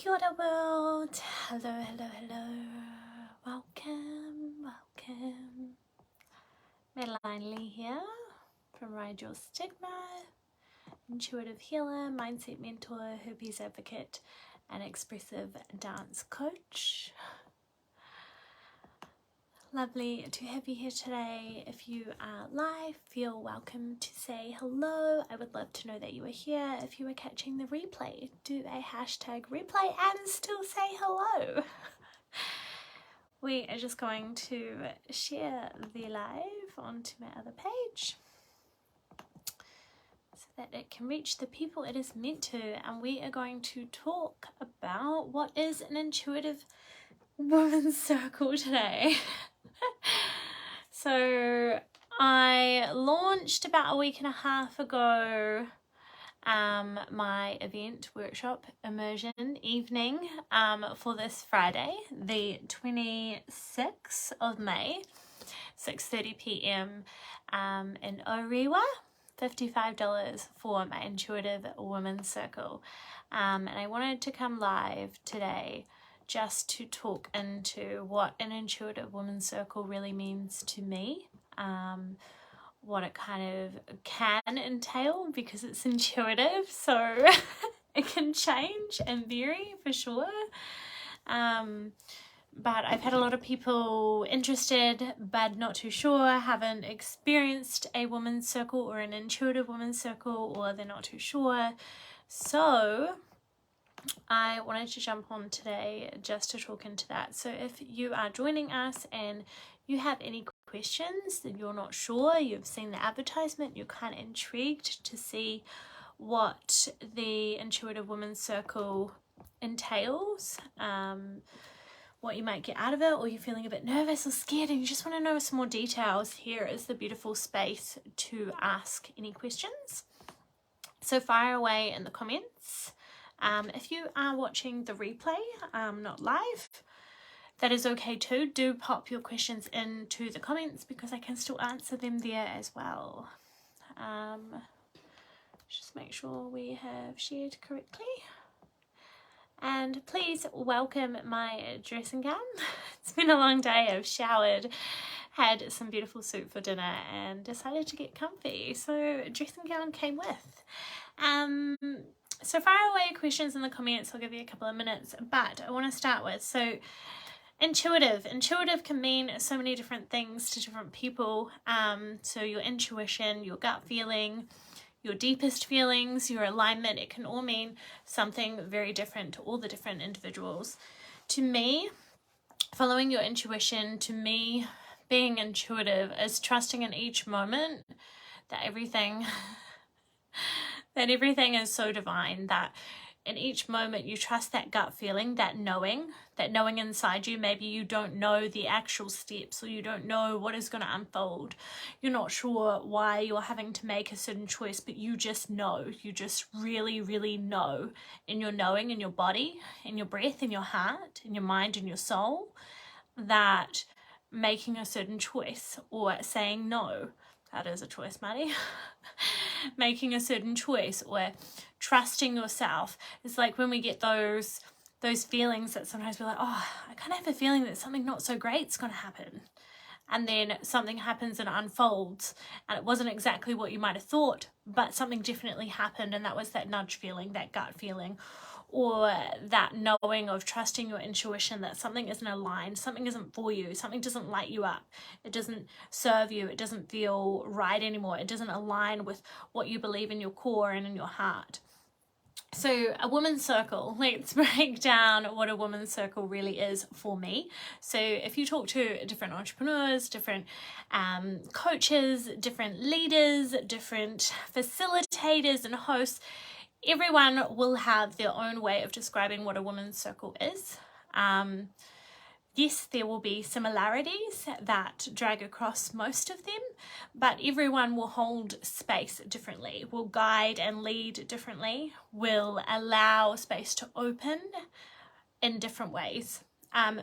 Kia ora world. Hello, hello, hello. Welcome, welcome. Madeline Lee here from Ride Your Stigma, intuitive healer, mindset mentor, herpes advocate, and expressive dance coach. Lovely to have you here today. If you are live, feel welcome to say hello. I would love to know that you are here. If you are catching the replay, do a hashtag replay and still say hello. We are just going to share the live onto my other page so that it can reach the people it is meant to, and we are going to talk about what is an intuitive women's circle today. So I launched about a week and a half ago my event workshop immersion evening for this Friday, the 26th of May, 6:30 p.m. In Orewa. $55 for my intuitive women's circle, and I wanted to come live today just to talk into what an intuitive women's circle really means to me, what it kind of can entail, because it's intuitive, so it can change and vary for sure. But I've had a lot of people interested but not too sure, haven't experienced a women's circle or an intuitive women's circle, or they're not too sure. So I wanted to jump on today just to talk into that. So if you are joining us and you have any questions that you're not sure, you've seen the advertisement, you're kind of intrigued to see what the intuitive women's circle entails, what you might get out of it, or you're feeling a bit nervous or scared and you just want to know some more details, here is the beautiful space to ask any questions. So fire away in the comments. If you are watching the replay, not live, that is okay too. Do pop your questions into the comments because I can still answer them there as well. Just make sure we have shared correctly. And please welcome my dressing gown. It's been a long day. I've showered, had some beautiful soup for dinner and decided to get comfy. So dressing gown came with. So fire away questions in the comments. I'll give you a couple of minutes, but I want to start with, so intuitive can mean so many different things to different people. So your intuition, your gut feeling, your deepest feelings, your alignment, it can all mean something very different to all the different individuals. To me, following your intuition, to me, being intuitive is trusting in each moment that everything is so divine, that in each moment you trust that gut feeling, that knowing inside you. Maybe you don't know the actual steps, or you don't know what is going to unfold. You're not sure why you're having to make a certain choice, but you just know. You just really, really know in your knowing, in your body, in your breath, in your heart, in your mind, in your soul, that making a certain choice or saying no, that is a choice, Maddie. Making a certain choice or trusting yourself. It's like when we get those feelings that sometimes we're like, oh, I kind of have a feeling that something not so great's going to happen. And then something happens and unfolds, and it wasn't exactly what you might have thought, but something definitely happened, and that was that nudge feeling, that gut feeling, or that knowing of trusting your intuition that something isn't aligned, something isn't for you, something doesn't light you up, it doesn't serve you, it doesn't feel right anymore, it doesn't align with what you believe in your core and in your heart. So a women's circle, let's break down what a women's circle really is for me. So if you talk to different entrepreneurs, different coaches, different leaders, different facilitators and hosts, everyone will have their own way of describing what a women's circle is. Yes, there will be similarities that drag across most of them, but everyone will hold space differently, will guide and lead differently, will allow space to open in different ways.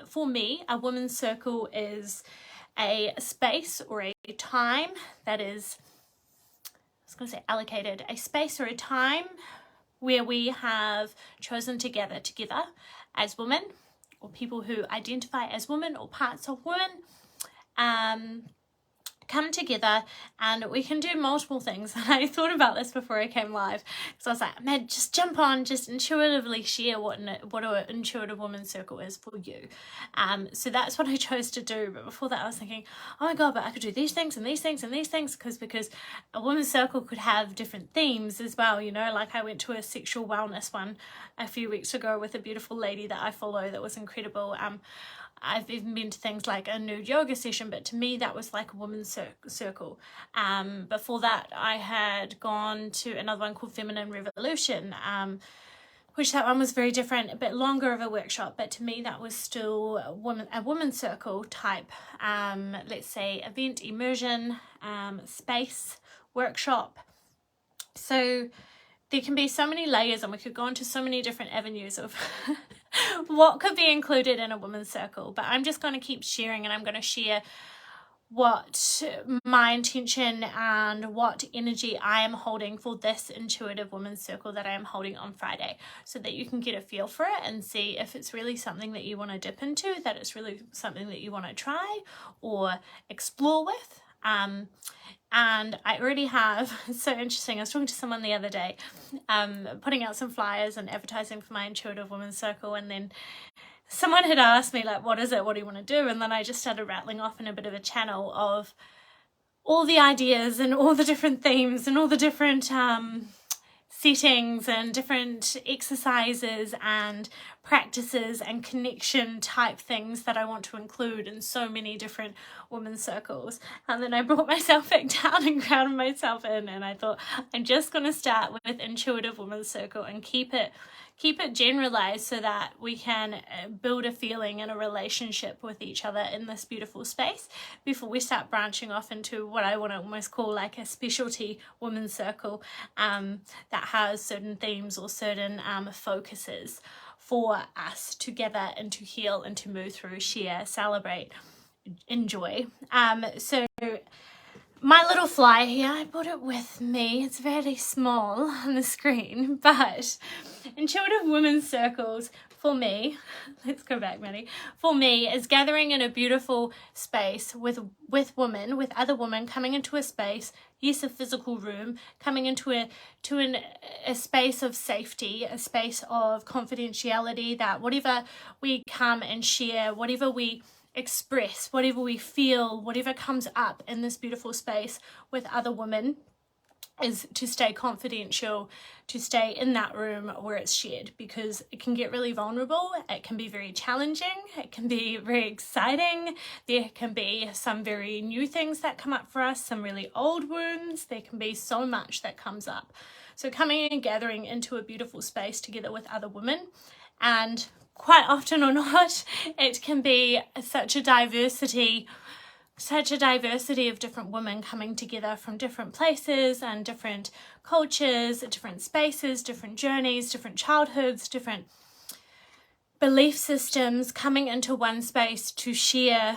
For me, a women's circle is a space or a time that is, I was going to say allocated, a space or a time where we have chosen to gather together as women, or people who identify as women or parts of women, come together, and we can do multiple things. And I thought about this before I came live, so I was like, man, just jump on, just intuitively share what an intuitive women's circle is for you. So that's what I chose to do. But before that I was thinking, oh my god, but I could do these things and these things and these things, because a women's circle could have different themes as well, you know. Like I went to a sexual wellness one a few weeks ago with a beautiful lady that I follow that was incredible. I've even been to things like a nude yoga session, but to me that was like a women's circle. Before that I had gone to another one called Feminine Revolution, which that one was very different, a bit longer of a workshop, but to me that was still a women's circle type, let's say, event, immersion, space, workshop. So there can be so many layers, and we could go into so many different avenues of what could be included in a women's circle. But I'm just going to keep sharing, and I'm going to share what my intention and what energy I am holding for this intuitive women's circle that I am holding on Friday, so that you can get a feel for it and see if it's really something that you want to dip into, that it's really something that you want to try or explore with. And I already have, it's so interesting, I was talking to someone the other day, putting out some flyers and advertising for my intuitive women's circle, and then someone had asked me, like, what is it, what do you want to do? And then I just started rattling off in a bit of a channel of all the ideas and all the different themes and all the different settings and different exercises and practices and connection type things that I want to include in so many different women's circles. And then I brought myself back down and grounded myself in, and I thought, I'm just going to start with intuitive women's circle and keep it generalized, so that we can build a feeling and a relationship with each other in this beautiful space before we start branching off into what I want to almost call like a specialty women's circle, that has certain themes or certain focuses for us to gather and to heal and to move through, share, celebrate, enjoy. So my little flyer here, I brought it with me. It's very small on the screen, but intuitive women's circles for me, let's go back, Maddie, for me is gathering in a beautiful space with women, with other women, coming into a space, yes, a physical room, coming into a space of safety, a space of confidentiality, that whatever we come and share, whatever we express, whatever we feel, whatever comes up in this beautiful space with other women, is to stay confidential, to stay in that room where it's shared, because it can get really vulnerable, it can be very challenging, it can be very exciting, there can be some very new things that come up for us, some really old wounds, there can be so much that comes up. So coming and gathering into a beautiful space together with other women, and quite often or not, it can be such a diversity of different women coming together from different places and different cultures, different spaces, different journeys, different childhoods, different belief systems, coming into one space to share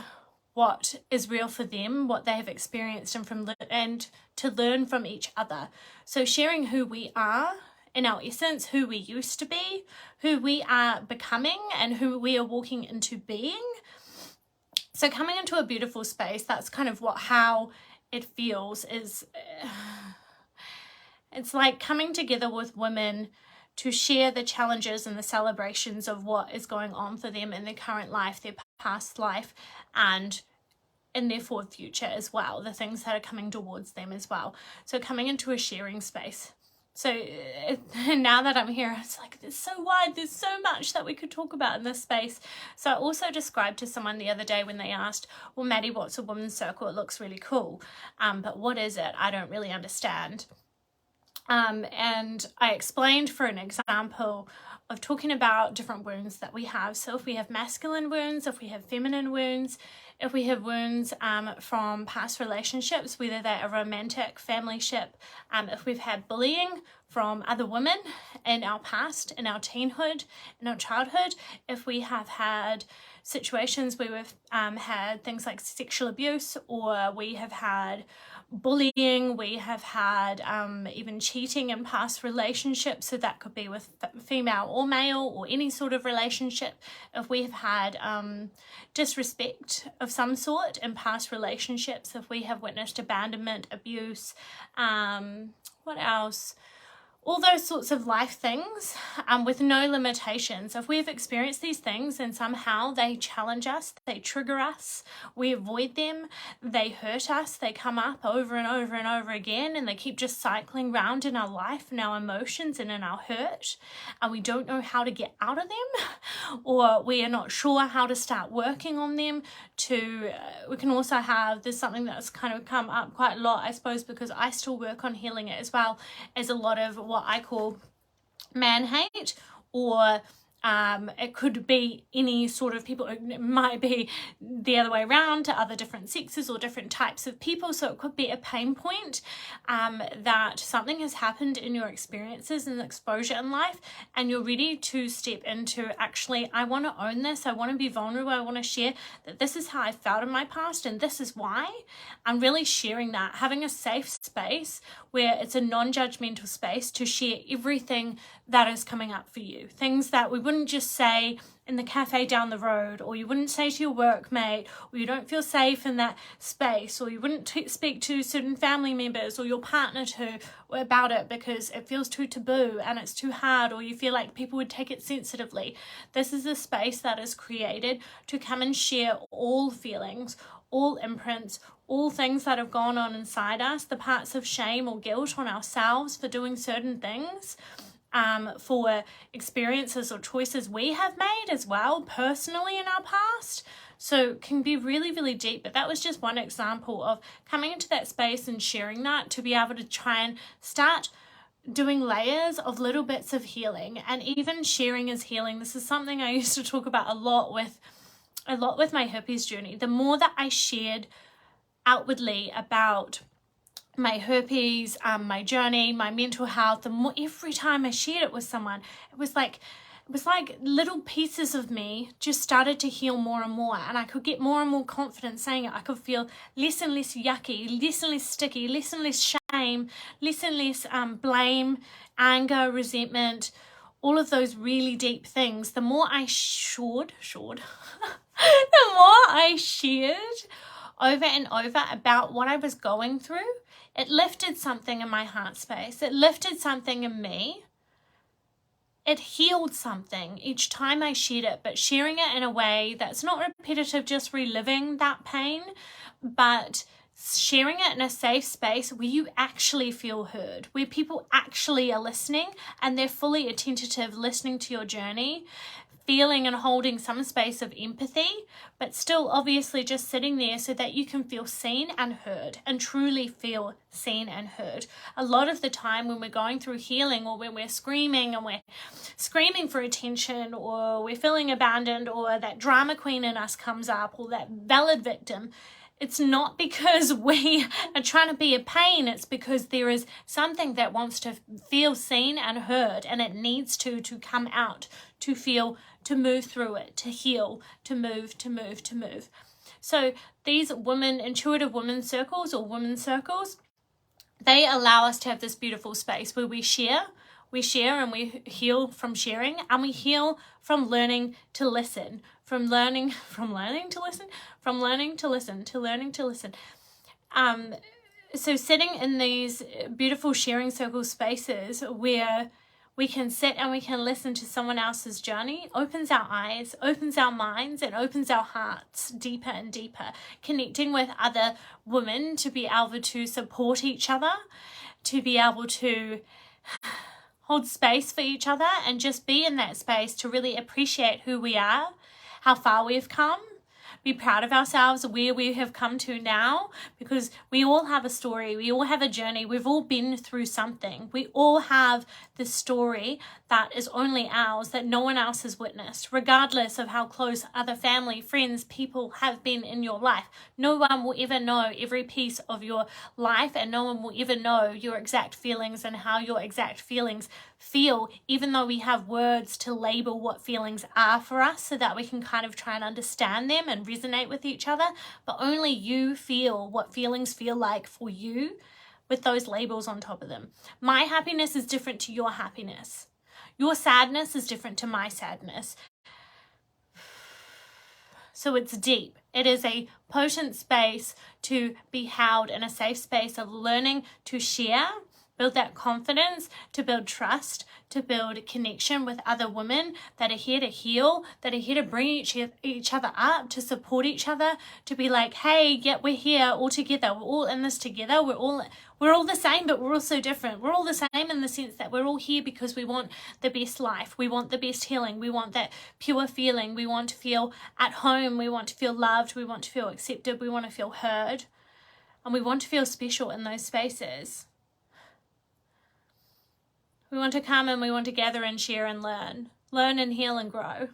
what is real for them, what they have experienced, and to learn from each other. So sharing who we are in our essence, who we used to be, who we are becoming, and who we are walking into being. So coming into a beautiful space, that's kind of how it feels, is it's like coming together with women to share the challenges and the celebrations of what is going on for them in their current life, their past life, and in their forward future as well, the things that are coming towards them as well. So coming into a sharing space. So now that I'm here, it's like, there's so wide, there's so much that we could talk about in this space. So I also described to someone the other day when they asked, well, Maddie, what's a women's circle? It looks really cool, but what is it? I don't really understand. And I explained for an example of talking about different wounds that we have. So if we have masculine wounds, if we have feminine wounds, if we have wounds from past relationships, whether they're a romantic, family ship, if we've had bullying from other women in our past, in our teenhood, in our childhood, if we have had situations where we've had things like sexual abuse, or we have had bullying, we have had even cheating in past relationships, so that could be with female or male or any sort of relationship. If we have had disrespect of some sort in past relationships, if we have witnessed abandonment, abuse, what else? All those sorts of life things with no limitations. If we've experienced these things and somehow they challenge us, they trigger us, we avoid them, they hurt us, they come up over and over and over again, and they keep just cycling round in our life and our emotions and in our hurt, and we don't know how to get out of them, or we are not sure how to start working on them. We can also have, there's something that's kind of come up quite a lot, I suppose, because I still work on healing it as well, as a lot of what I call man hate, or it could be any sort of people. It might be the other way around to other different sexes or different types of people. So it could be a pain point that something has happened in your experiences and exposure in life, and you're ready to step into, actually, I want to own this. I want to be vulnerable. I want to share that this is how I felt in my past, and this is why. I'm really sharing that, having a safe space where it's a non-judgmental space to share everything that is coming up for you. Things that we wouldn't just say in the cafe down the road, or you wouldn't say to your workmate, or you don't feel safe in that space, or you wouldn't speak to certain family members or your partner about it because it feels too taboo and it's too hard, or you feel like people would take it sensitively. This is a space that is created to come and share all feelings, all imprints, all things that have gone on inside us, the parts of shame or guilt on ourselves for doing certain things, for experiences or choices we have made as well personally in our past. So it can be really, really deep, but that was just one example of coming into that space and sharing that, to be able to try and start doing layers of little bits of healing. And even sharing is healing. This is something I used to talk about a lot with my herpes journey. The more that I shared outwardly about my herpes, my journey, my mental health, the more, every time I shared it with someone, it was like little pieces of me just started to heal more and more, and I could get more and more confident saying it. I could feel less and less yucky, less and less sticky, less and less shame, less and less blame, anger, resentment, all of those really deep things. The more I the more I shared over and over about what I was going through, it lifted something in my heart space. It lifted something in me. It healed something each time I shared it, but sharing it in a way that's not repetitive, just reliving that pain, but sharing it in a safe space where you actually feel heard, where people actually are listening and they're fully attentive, listening to your journey, feeling and holding some space of empathy, but still obviously just sitting there so that you can feel seen and heard, and truly feel seen and heard. A lot of the time when we're going through healing, or when we're screaming for attention, or we're feeling abandoned, or that drama queen in us comes up, or that valid victim, it's not because we are trying to be a pain. It's because there is something that wants to feel seen and heard, and it needs to come out, to feel, to move through it, to heal, to move. So these intuitive women circles, or women circles, they allow us to have this beautiful space where we share and we heal from sharing, and we heal from learning to listen, from learning to listen. So sitting in these beautiful sharing circle spaces where we can sit and we can listen to someone else's journey opens our eyes, opens our minds, and opens our hearts deeper and deeper, connecting with other women to be able to support each other, to be able to hold space for each other, and just be in that space to really appreciate who we are, how far we've come, be proud of ourselves where we have come to now, because we all have a story, we all have a journey, we've all been through something. We all have this story that is only ours, that no one else has witnessed, regardless of how close other family, friends, people have been in your life. No one will ever know every piece of your life, and no one will ever know your exact feelings and how your exact feelings feel, even though we have words to label what feelings are for us so that we can kind of try and understand them and resonate with each other. But only you feel what feelings feel like for you with those labels on top of them. My happiness is different to your happiness. Your sadness is different to my sadness. So it's deep. It is a potent space to be held in a safe space of learning to share, build that confidence, to build trust, to build connection with other women that are here to heal, that are here to bring each other up, to support each other, to be like, hey, yeah, we're here all together. We're all in this together. We're all the same, but we're all so different. We're all the same in the sense that we're all here because we want the best life. We want the best healing. We want that pure feeling. We want to feel at home. We want to feel loved. We want to feel accepted. We want to feel heard. And we want to feel special in those spaces. We want to come and we want to gather and share and learn and heal and grow.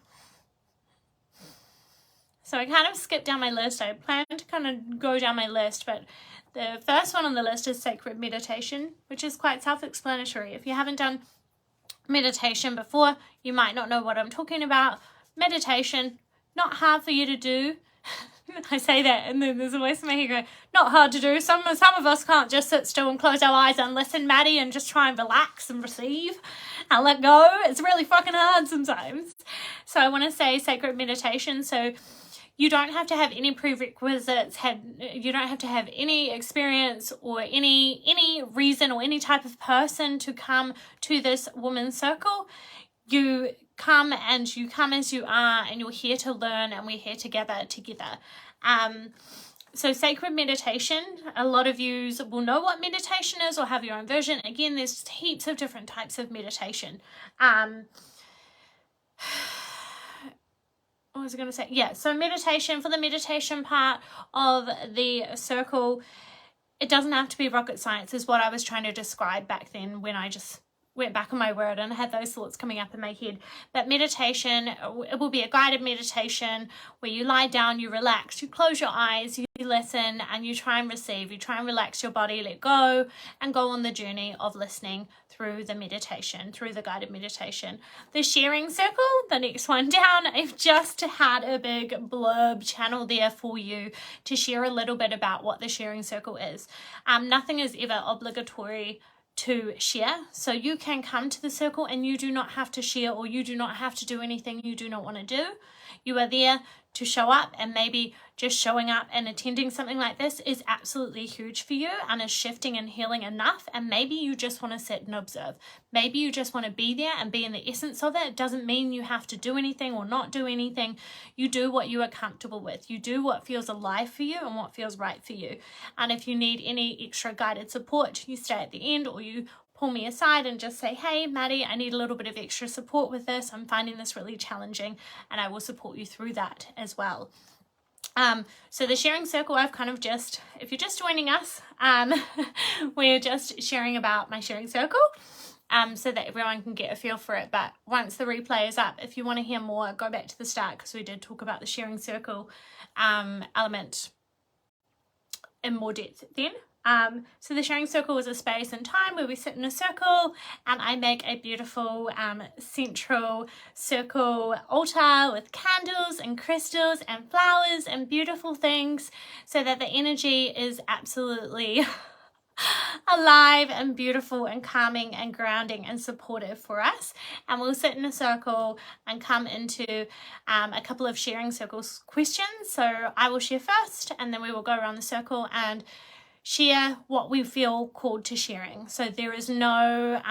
So I kind of skipped down my list. I planned to kind of go down my list, but the first one on the list is sacred meditation, which is quite self-explanatory. If you haven't done meditation before, you might not know what I'm talking about. Meditation, not hard for you to do. I say that and then there's a voice in my head going, not hard to do. Some of us can't just sit still and close our eyes and listen, Maddie, and just try and relax and receive and let go. It's really fucking hard sometimes. So I want to say sacred meditation. So you don't have to have any prerequisites, you don't have to have any experience or any reason or any type of person to come to this women's circle. You come as you are, and you're here to learn, and we're here together. So sacred meditation, a lot of you will know what meditation is or have your own version. Again, there's heaps of different types of meditation. What was I going to say? Yeah, so meditation, for the meditation part of the circle, it doesn't have to be rocket science, is what I was trying to describe back then when I just went back on my word and had those thoughts coming up in my head. But meditation, it will be a guided meditation where you lie down, you relax, you close your eyes, you listen, and you try and receive. You try and relax your body, let go, and go on the journey of listening through the meditation, through the guided meditation. The sharing circle, the next one down, I've just had a big blurb channel there for you to share a little bit about what the sharing circle is. Nothing is ever obligatory to share, so you can come to the circle and you do not have to share, or you do not have to do anything you do not want to do. You are there to show up, and maybe just showing up and attending something like this is absolutely huge for you and is shifting and healing enough. And maybe you just want to sit and observe. Maybe you just want to be there and be in the essence of it. It doesn't mean you have to do anything or not do anything. You do what you are comfortable with. You do what feels alive for you and what feels right for you. And if you need any extra guided support, you stay at the end, or you pull me aside and just say, hey, Maddie, I need a little bit of extra support with this. I'm finding this really challenging, and I will support you through that as well. So the sharing circle, I've kind of just, if you're just joining us, we're just sharing about my sharing circle, so that everyone can get a feel for it. But once the replay is up, if you want to hear more, go back to the start, because we did talk about the sharing circle element in more depth then. So the sharing circle is a space and time where we sit in a circle, and I make a beautiful central circle altar with candles and crystals and flowers and beautiful things, so that the energy is absolutely alive and beautiful and calming and grounding and supportive for us. And we'll sit in a circle and come into a couple of sharing circles questions. So I will share first, and then we will go around the circle and share what we feel called to sharing. So there is no,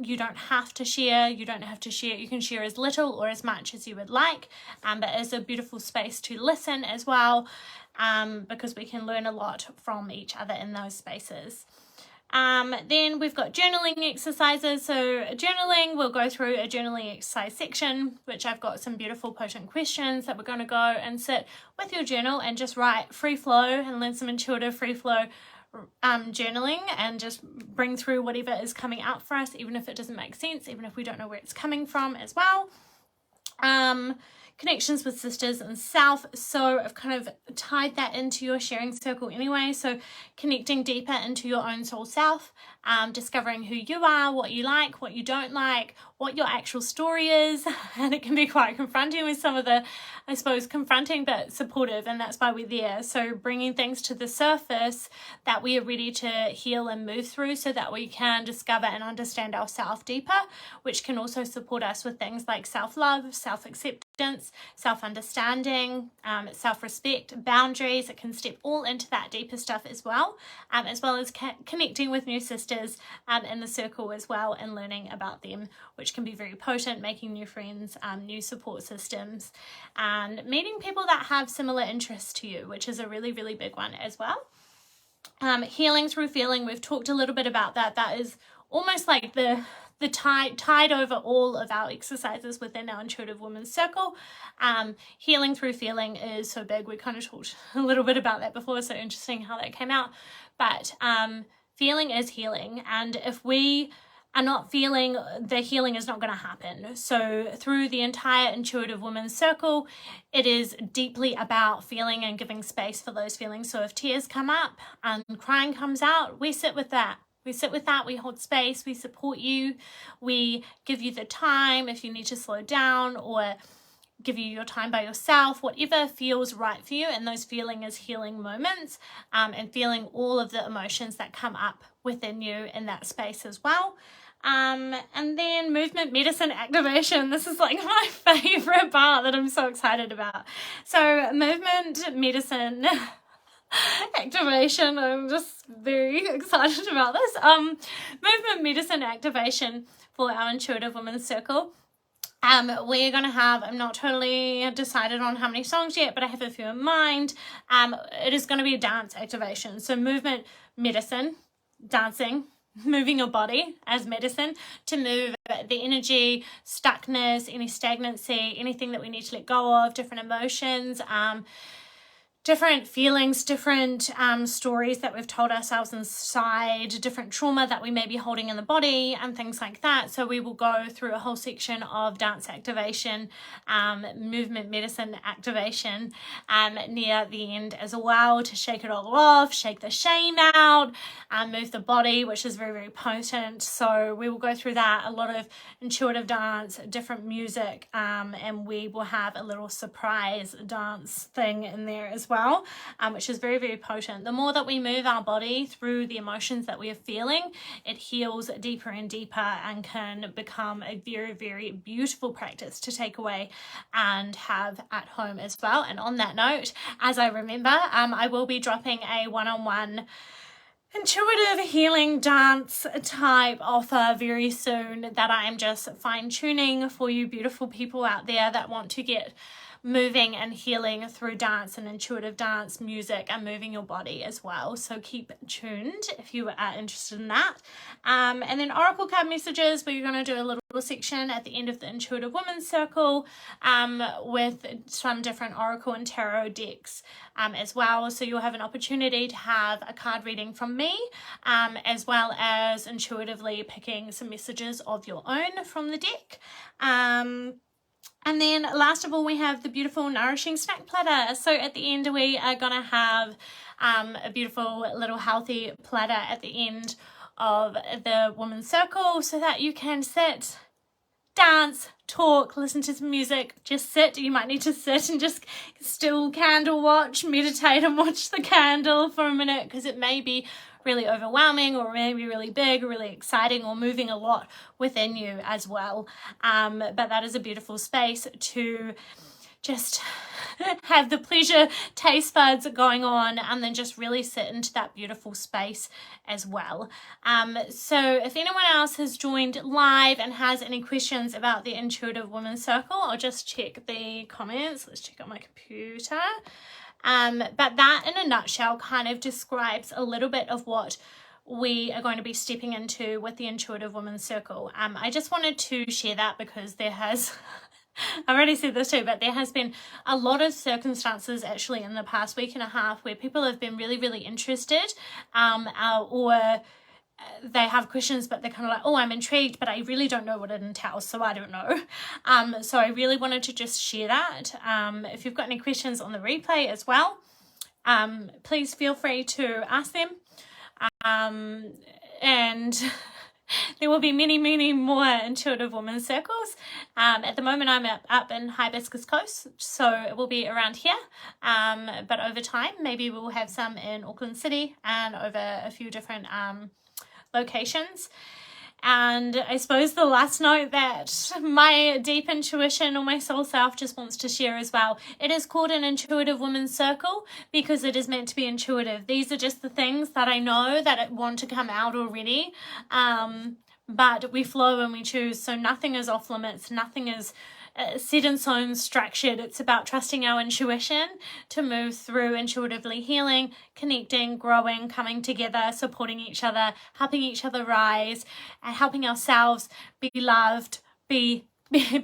you don't have to share, you can share as little or as much as you would like, but it's a beautiful space to listen as well, because we can learn a lot from each other in those spaces. Then we've got journaling exercises. So journaling, we'll go through a journaling exercise section, which I've got some beautiful potent questions that we're going to go and sit with your journal and just write free flow and learn some intuitive free flow journaling, and just bring through whatever is coming out for us, even if it doesn't make sense, even if we don't know where it's coming from as well. Connections with sisters and self. So I've kind of tied that into your sharing circle anyway. So connecting deeper into your own soul self, discovering who you are, what you like, what you don't like, what your actual story is. And it can be quite confronting with some of the, I suppose, confronting but supportive, and that's why we're there. So bringing things to the surface that we are ready to heal and move through, so that we can discover and understand ourselves deeper, which can also support us with things like self-love, self-acceptance, self-understanding, self-respect, boundaries. It can step all into that deeper stuff as well as connecting with new sisters in the circle as well, and learning about them, which can be very potent, making new friends, new support systems, and meeting people that have similar interests to you, which is a really, really big one as well. Healing through feeling, we've talked a little bit about that. That is almost like the tide over all of our exercises within our Intuitive Women's Circle. Healing through feeling is so big. We kind of talked a little bit about that before, so interesting how that came out. But feeling is healing, and if we are not feeling, the healing is not going to happen. So through the entire Intuitive Women's Circle, it is deeply about feeling and giving space for those feelings. So if tears come up and crying comes out, we sit with that. We sit with that, we hold space, we support you, we give you the time if you need to slow down, or give you your time by yourself, whatever feels right for you. And those feeling is healing moments, and feeling all of the emotions that come up within you in that space as well. And then movement, medicine, activation. This is like my favorite part that I'm so excited about. So movement, medicine, activation. I'm just very excited about this. Movement, medicine, activation for our Intuitive Women's Circle. We're going to have, I'm not totally decided on how many songs yet, but I have a few in mind. It is going to be a dance activation. So movement, medicine, dancing, moving your body as medicine to move the energy, stuckness, any stagnancy, anything that we need to let go of, different emotions, different feelings, different stories that we've told ourselves inside, different trauma that we may be holding in the body, and things like that. So we will go through a whole section of dance activation, movement, medicine activation near the end as well, to shake it all off, shake the shame out, move the body, which is very, very potent. So we will go through that, a lot of intuitive dance, different music, and we will have a little surprise dance thing in there as well, which is very, very potent. The more that we move our body through the emotions that we are feeling, it heals deeper and deeper, and can become a very, very beautiful practice to take away and have at home as well. And on that note, as I remember, I will be dropping a one-on-one intuitive healing dance type offer very soon, that I am just fine-tuning for you beautiful people out there that want to get moving and healing through dance and intuitive dance, music, and moving your body as well. So keep tuned if you are interested in that. And then Oracle card messages, we're going to do a little section at the end of the Intuitive Women's Circle with some different Oracle and Tarot decks as well. So you'll have an opportunity to have a card reading from me, as well as intuitively picking some messages of your own from the deck. And then last of all, we have the beautiful nourishing snack platter. So at the end, we are going to have a beautiful little healthy platter at the end of the Women's Circle, so that you can sit, dance, talk, listen to some music, just sit. You might need to sit and just still candle watch, meditate and watch the candle for a minute, because it may be really overwhelming, or maybe really big, or really exciting, or moving a lot within you as well. But that is a beautiful space to just have the pleasure taste buds going on, and then just really sit into that beautiful space as well. So if anyone else has joined live and has any questions about the Intuitive Women's Circle, I'll just check the comments. Let's check on my computer. But that in a nutshell kind of describes a little bit of what we are going to be stepping into with the Intuitive Women's Circle. I just wanted to share that because there has I've already said this too, but there has been a lot of circumstances actually in the past week and a half where people have been really, really interested, or they have questions, but they're kind of like, oh, I'm intrigued, but I really don't know what it entails, so I don't know. So I really wanted to just share that. If you've got any questions on the replay as well, please feel free to ask them. And there will be many, many more Intuitive Women's Circles. At the moment, I'm up in Hibiscus Coast, so it will be around here. But over time, maybe we'll have some in Auckland City and over a few different locations. And I suppose the last note that my deep intuition or my soul self just wants to share as well, it is called an Intuitive Women's Circle because it is meant to be intuitive. These are just the things that I know that want to come out already, but we flow and we choose, so nothing is off limits, nothing is set in stone, structured. It's about trusting our intuition to move through intuitively healing, connecting, growing, coming together, supporting each other, helping each other rise, and helping ourselves be loved, be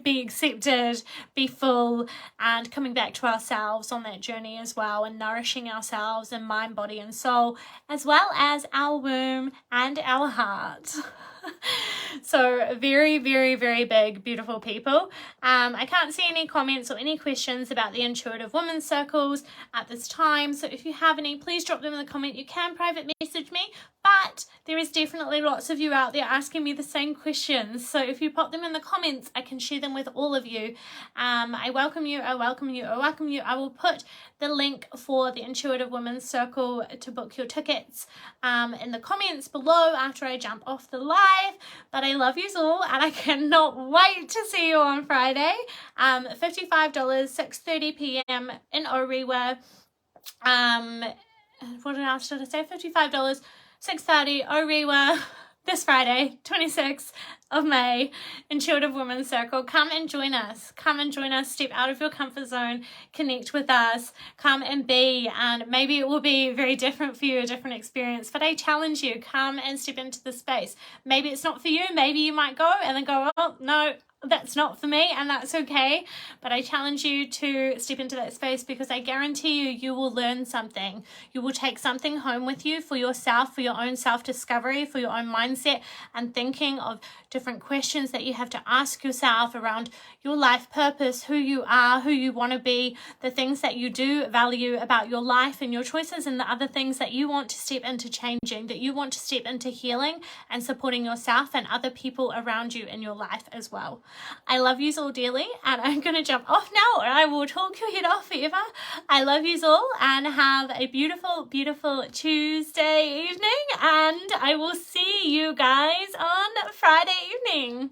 accepted, be full, and coming back to ourselves on that journey as well, and nourishing ourselves in mind, body, and soul, as well as our womb and our heart. So very, very, very big, beautiful people. I can't see any comments or any questions about the Intuitive Women's Circles at this time. So if you have any, please drop them in the comment. You can private message me, but there is definitely lots of you out there asking me the same questions. So if you pop them in the comments, I can share them with all of you. I welcome you. I welcome you. I welcome you. I will put the link for the Intuitive Women's Circle to book your tickets in the comments below after I jump off the live. But I love you all, and I cannot wait to see you on Friday. $55, 6:30 p.m. in Orewa. What else did I say? $55, 6:30 Orewa. This Friday, 26th of May, Intuitive Women's Circle. Come and join us. Come and join us. Step out of your comfort zone. Connect with us. Come and be. And maybe it will be very different for you, a different experience. But I challenge you, come and step into the space. Maybe it's not for you. Maybe you might go and then go, oh, no, that's not for me, and that's okay. But I challenge you to step into that space because I guarantee you, you will learn something. You will take something home with you for yourself, for your own self-discovery, for your own mindset, and thinking of different questions that you have to ask yourself around your life purpose, who you are, who you want to be, the things that you do value about your life and your choices, and the other things that you want to step into changing, that you want to step into healing and supporting yourself and other people around you in your life as well. I love you all dearly, and I'm going to jump off now, or I will talk your head off forever. I love you all, and have a beautiful, beautiful Tuesday evening, and I will see you guys on Friday evening.